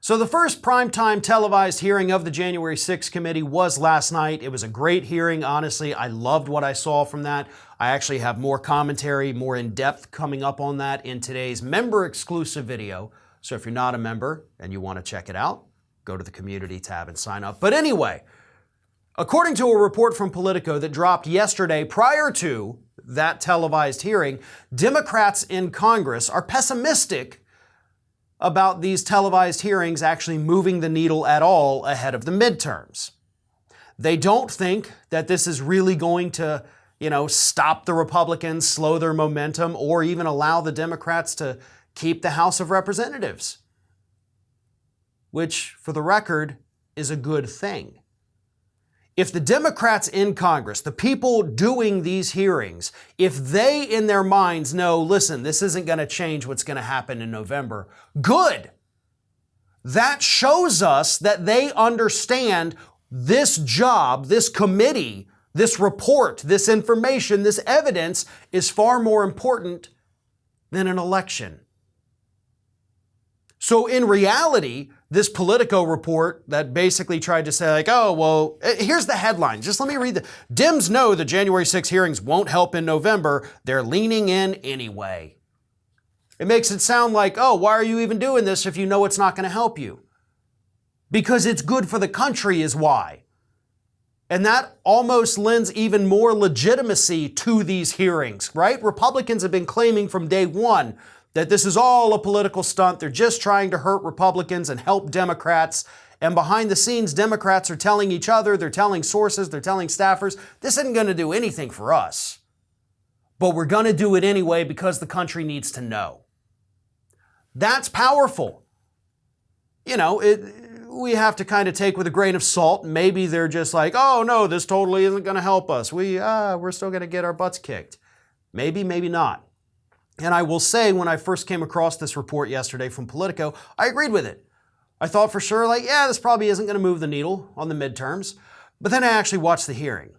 So the first primetime televised hearing of the January 6th committee was last night. It was a great hearing, honestly. I loved what I saw from that. I actually have more commentary, more in-depth coming up on that in today's member-exclusive video. So if you're not a member and you want to check it out, go to the community tab and sign up. But anyway, according to a report from Politico that dropped yesterday prior to that televised hearing, Democrats in Congress are pessimistic about these televised hearings actually moving the needle at all ahead of the midterms. They don't think that this is really going to, stop the Republicans, slow their momentum, or even allow the Democrats to keep the House of Representatives, which, for the record, is a good thing. If the Democrats in Congress, the people doing these hearings, if they in their minds know, listen, this isn't going to change what's going to happen in November, good. That shows us that they understand this job, this committee, this report, this information, this evidence is far more important than an election. So in reality, this Politico report that basically tried to say here's the headline. Just let me read the Dems know the January 6 hearings won't help in November. They're leaning in anyway. It makes it sound like, why are you even doing this if you know it's not going to help you? Because it's good for the country is why. And that almost lends even more legitimacy to these hearings, right? Republicans have been claiming from day one that this is all a political stunt. They're just trying to hurt Republicans and help Democrats. And behind the scenes, Democrats are telling each other, they're telling sources, they're telling staffers, this isn't going to do anything for us. But we're going to do it anyway because the country needs to know. That's powerful. We have to kind of take with a grain of salt. Maybe they're just like, oh no, this totally isn't going to help us. We're still going to get our butts kicked. Maybe, maybe not. And I will say, when I first came across this report yesterday from Politico, I agreed with it. I thought for sure, this probably isn't going to move the needle on the midterms. But then I actually watched the hearing.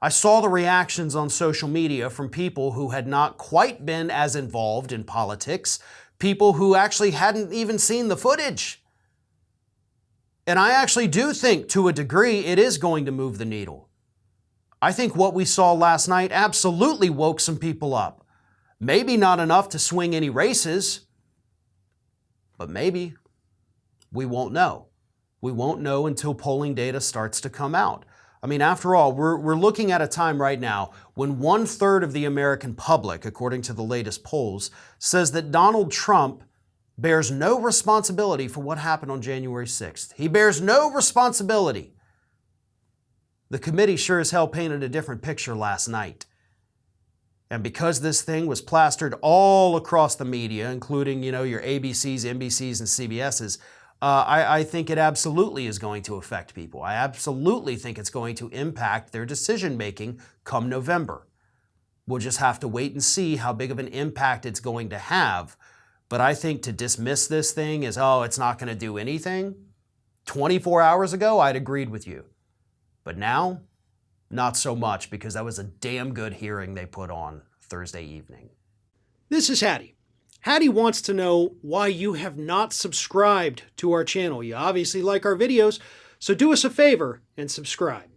I saw the reactions on social media from people who had not quite been as involved in politics, people who actually hadn't even seen the footage. And I actually do think, to a degree, it is going to move the needle. I think what we saw last night absolutely woke some people up. Maybe not enough to swing any races, but maybe. We won't know. We won't know until polling data starts to come out. I mean, after all, we're looking at a time right now when 1/3 of the American public, according to the latest polls, says that Donald Trump bears no responsibility for what happened on January 6th. He bears no responsibility. The committee sure as hell painted a different picture last night. And because this thing was plastered all across the media, including, your ABCs, NBCs, and CBSs, I think it absolutely is going to affect people. I absolutely think it's going to impact their decision-making come November. We'll just have to wait and see how big of an impact it's going to have. But I think to dismiss this thing as, it's not going to do anything, 24 hours ago, I'd agreed with you. But now, not so much, because that was a damn good hearing they put on Thursday evening. This is Hattie. Hattie wants to know why you have not subscribed to our channel. You obviously like our videos, so do us a favor and subscribe.